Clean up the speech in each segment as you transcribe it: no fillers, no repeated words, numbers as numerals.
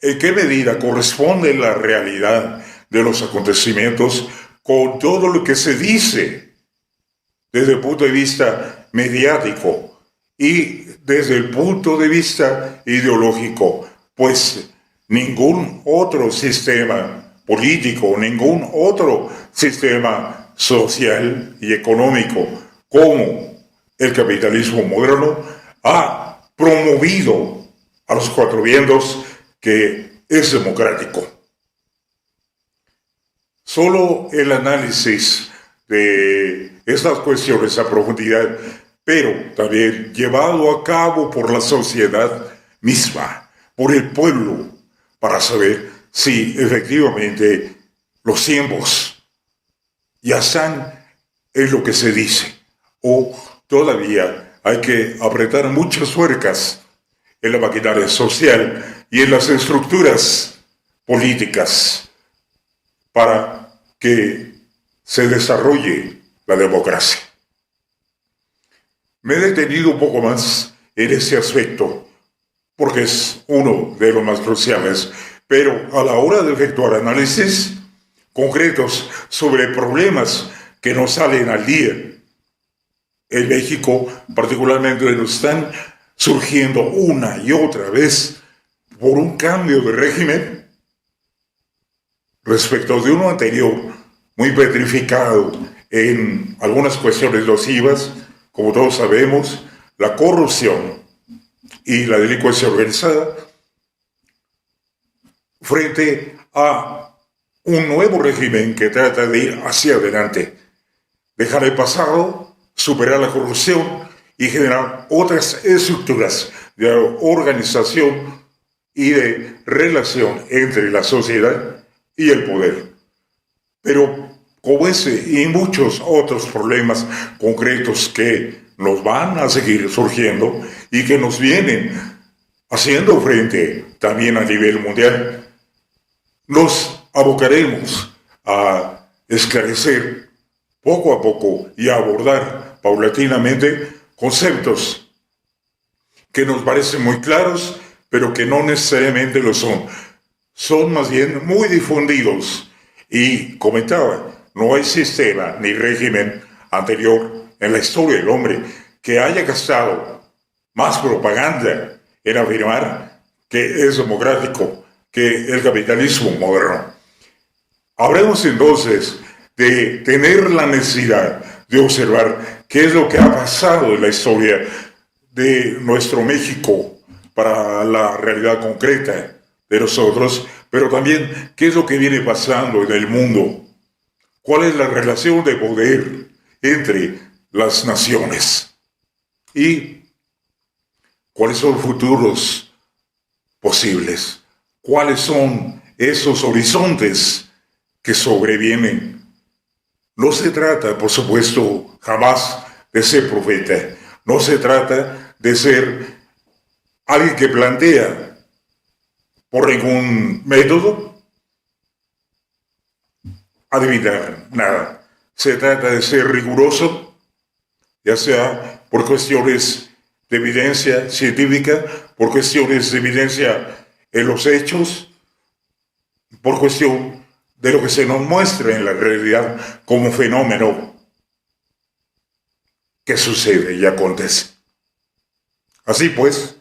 ¿En qué medida corresponde la realidad de los acontecimientos con todo lo que se dice desde el punto de vista mediático y desde el punto de vista ideológico? Pues ningún otro sistema político, ningún otro sistema social y económico como el capitalismo moderno ha promovido a los cuatro vientos que es democrático. Solo el análisis de estas cuestiones a profundidad, pero también llevado a cabo por la sociedad misma, por el pueblo, para saber si efectivamente los tiempos ya están en lo que se dice, o todavía hay que apretar muchas tuercas en la maquinaria social y en las estructuras políticas para que se desarrolle la democracia. Me he detenido un poco más en ese aspecto porque es uno de los más cruciales, pero a la hora de efectuar análisis concretos sobre problemas que nos salen al día, en México particularmente nos están surgiendo una y otra vez por un cambio de régimen respecto de uno anterior, muy petrificado en algunas cuestiones nocivas, como todos sabemos, la corrupción y la delincuencia organizada, frente a un nuevo régimen que trata de ir hacia adelante, dejar el pasado, superar la corrupción y generar otras estructuras de organización y de relación entre la sociedad y el poder. Pero como ese y muchos otros problemas concretos que nos van a seguir surgiendo y que nos vienen haciendo frente también a nivel mundial, nos abocaremos a esclarecer poco a poco y a abordar paulatinamente conceptos que nos parecen muy claros, pero que no necesariamente lo son. Son más bien muy difundidos. Y comentaba, no hay sistema ni régimen anterior en la historia del hombre que haya gastado más propaganda en afirmar que es democrático que el capitalismo moderno. Habremos entonces de tener la necesidad de observar qué es lo que ha pasado en la historia de nuestro México para la realidad concreta de nosotros, pero también qué es lo que viene pasando en el mundo, cuál es la relación de poder entre las naciones y cuáles son los futuros posibles, cuáles son esos horizontes que sobrevienen. No se trata, por supuesto, jamás de ser profeta, no se trata de ser alguien que plantea por ningún método adivinar nada. Se trata de ser riguroso, ya sea por cuestiones de evidencia científica, por cuestiones de evidencia en los hechos, por cuestión de lo que se nos muestra en la realidad como fenómeno que sucede y acontece. Así pues,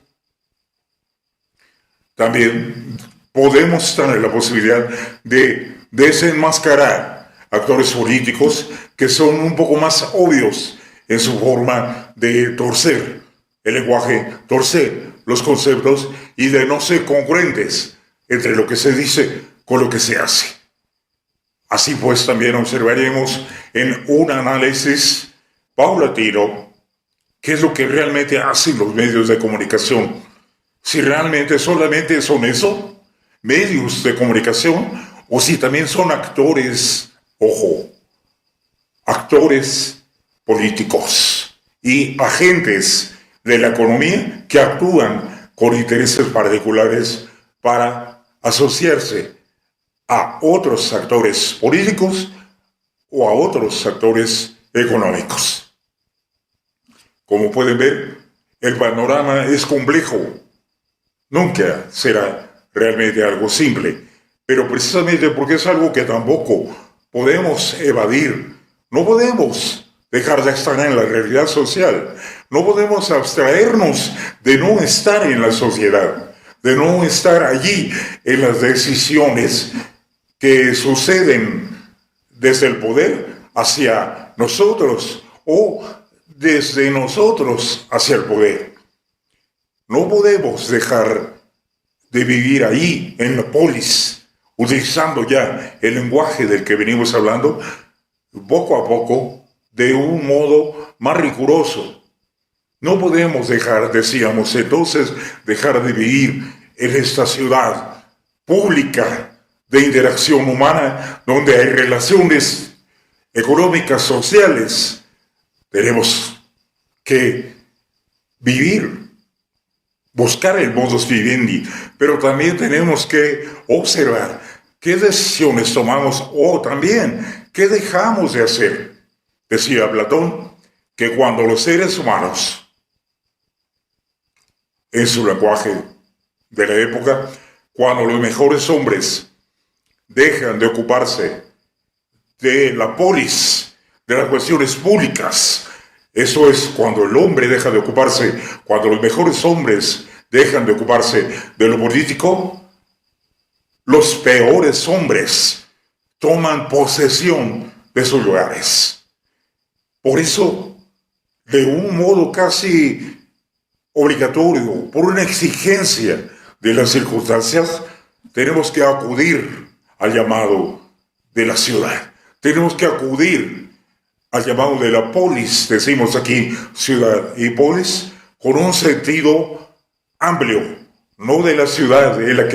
también podemos tener la posibilidad de desenmascarar actores políticos que son un poco más obvios en su forma de torcer el lenguaje, torcer los conceptos y de no ser congruentes entre lo que se dice con lo que se hace. Así pues, también observaremos en un análisis paulatino qué es lo que realmente hacen los medios de comunicación. Si realmente solamente son eso, medios de comunicación, o si también son actores, ojo, actores políticos y agentes de la economía que actúan con intereses particulares para asociarse a otros actores políticos o a otros actores económicos. Como pueden ver, el panorama es complejo. Nunca será realmente algo simple, pero precisamente porque es algo que tampoco podemos evadir, no podemos dejar de estar en la realidad social, no podemos abstraernos de no estar en la sociedad, de no estar allí en las decisiones que suceden desde el poder hacia nosotros o desde nosotros hacia el poder. No podemos dejar de vivir ahí, en la polis, utilizando ya el lenguaje del que venimos hablando, poco a poco, de un modo más riguroso. No podemos dejar, decíamos entonces, dejar de vivir en esta ciudad pública de interacción humana, donde hay relaciones económicas, sociales. Tenemos que vivir, buscar el modus vivendi, pero también tenemos que observar qué decisiones tomamos o también qué dejamos de hacer. Decía Platón que cuando los seres humanos, en su lenguaje de la época, cuando los mejores hombres dejan de ocuparse de la polis, de las cuestiones públicas, eso es cuando el hombre deja de ocuparse, cuando los mejores hombres dejan de ocuparse de lo político, los peores hombres toman posesión de sus lugares. Por eso, de un modo casi obligatorio, por una exigencia de las circunstancias, tenemos que acudir al llamado de la ciudad. Tenemos que acudir al llamado de la polis, decimos aquí ciudad y polis, con un sentido amplio, no de la ciudad en la que